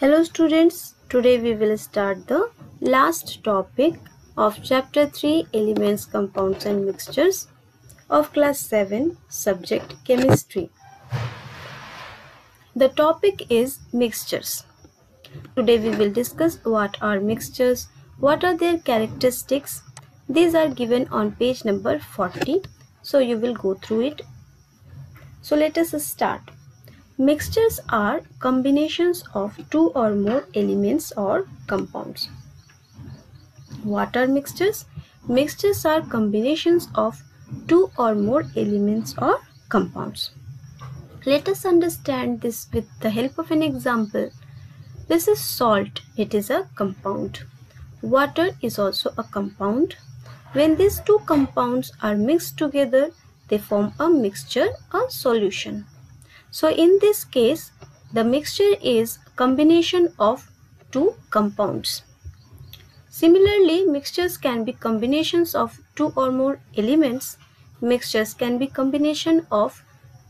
Hello students, today we will start the last topic of chapter 3 Elements, Compounds and Mixtures of class 7 subject Chemistry. The topic is mixtures. Today we will discuss what are mixtures, what are their characteristics. These are given on page number 40, so you will go through it. So let us start. Mixtures are combinations of two or more elements or compounds. What are mixtures? Mixtures are combinations of two or more elements or compounds. Let us understand this with the help of an example. This is salt. It is a compound. Water is also a compound. When these two compounds are mixed together, they form a mixture, a solution. So in this case, the mixture is a combination of two compounds. Similarly, mixtures can be combinations of two or more elements. Mixtures can be combination of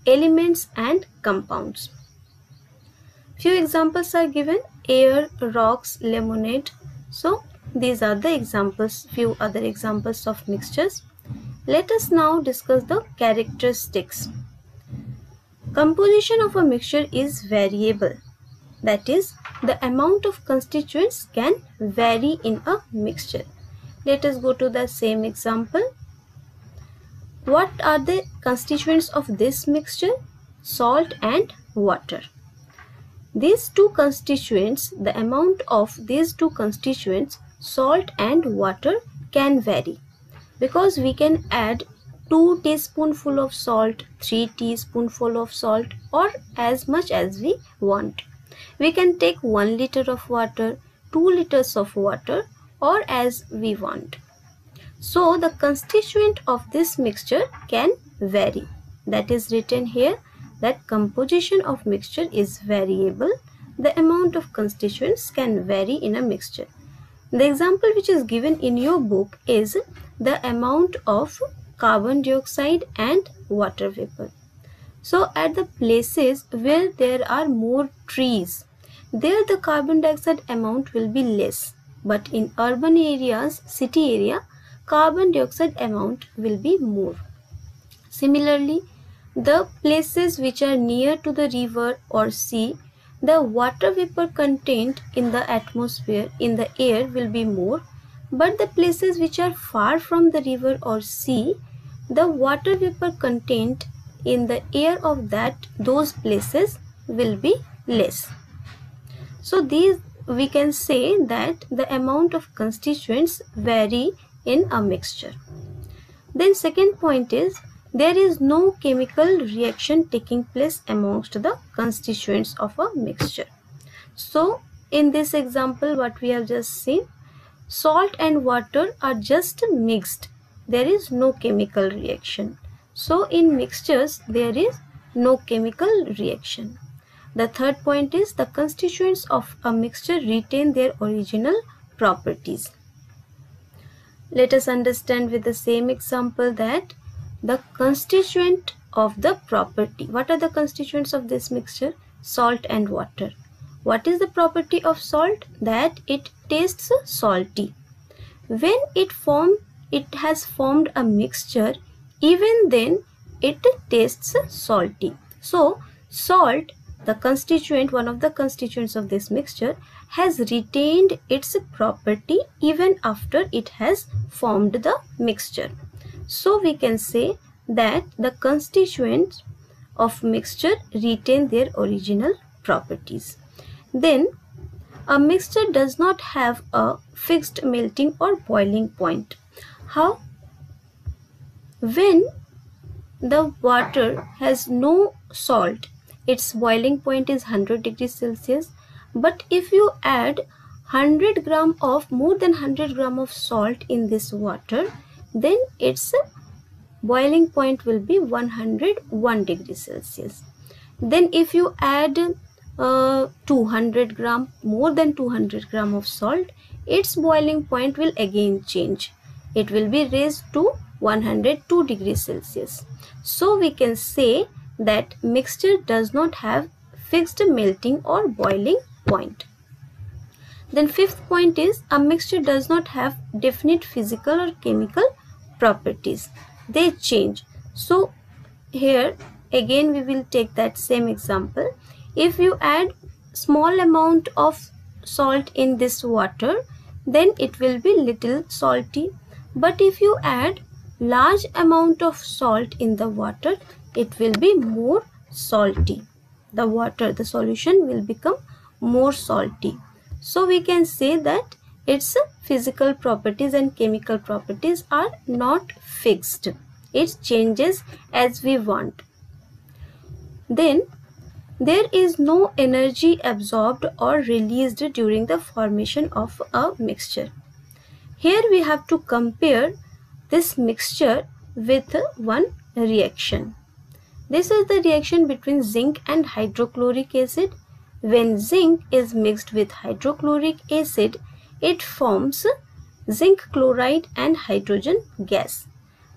elements and compounds. Few examples are given: air, rocks, lemonade. So these are the examples, few other examples of mixtures. Let us now discuss the characteristics. Composition of a mixture is variable. That is, the amount of constituents can vary in a mixture. Let us go to the same example. What are the constituents of this mixture? Salt and water. These two constituents, the amount of these two constituents, salt and water, can vary because we can add 2 teaspoonful of salt, 3 teaspoonful of salt, or as much as we want. We can take 1 liter of water, 2 liters of water, or as we want. So the constituent of this mixture can vary. That is written here that composition of mixture is variable. The amount of constituents can vary in a mixture. The example which is given in your book is the amount of carbon dioxide and water vapor. So at the places where there are more trees, there the carbon dioxide amount will be less. But in urban areas, city area, carbon dioxide amount will be more. Similarly, the places which are near to the river or sea, the water vapor content in the atmosphere, in the air, will be more. But the places which are far from the river or sea, the water vapor content in the air of those places will be less. So these we can say that the amount of constituents vary in a mixture. Then second point is, there is no chemical reaction taking place amongst the constituents of a mixture. So in this example what we have just seen, salt and water are just mixed. There is no chemical reaction. So in mixtures there is no chemical reaction. The third point is, the constituents of a mixture retain their original properties. Let us understand with the same example that the constituent of the property. What are the constituents of this mixture? Salt and water. What is the property of salt? That it tastes salty. When it has formed a mixture, even then it tastes salty. So salt, the constituent, one of the constituents of this mixture, has retained its property even after it has formed the mixture. So we can say that the constituents of mixture retain their original properties. Then a mixture does not have a fixed melting or boiling point. How? When the water has no salt, its boiling point is 100 degrees Celsius. But if you add 100 gram of more than 100 gram of salt in this water, then its boiling point will be 101 degrees Celsius. Then if you add 200 gram, more than 200 gram of salt, its boiling point will again change. It will be raised to 102 degrees Celsius. So we can say that mixture does not have fixed melting or boiling point. Then fifth point is a mixture does not have definite physical or chemical properties. They change. So here again we will take that same example. If you add small amount of salt in this water, then it will be little salty. But if you add large amount of salt in the water, it will be more salty. The solution will become more salty. So we can say that its physical properties and chemical properties are not fixed. It changes as we want. Then there is no energy absorbed or released during the formation of a mixture. Here we have to compare this mixture with one reaction. This is the reaction between zinc and hydrochloric acid. When zinc is mixed with hydrochloric acid, it forms zinc chloride and hydrogen gas.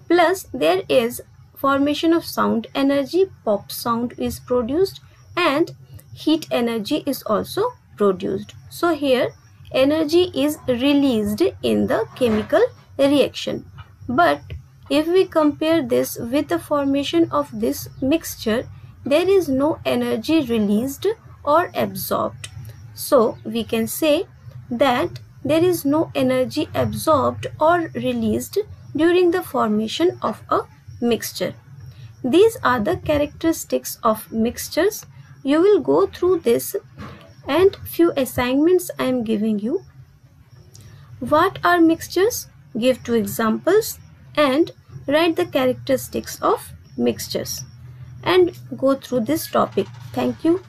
Plus there is formation of sound energy, pop sound is produced, and heat energy is also produced. So here energy is released in the chemical reaction. But if we compare this with the formation of this mixture, there is no energy released or absorbed. So we can say that there is no energy absorbed or released during the formation of a mixture. These are the characteristics of mixtures. You will go through this and few assignments I am giving you. What are mixtures? Give 2 examples and write the characteristics of mixtures and go through this topic. Thank you.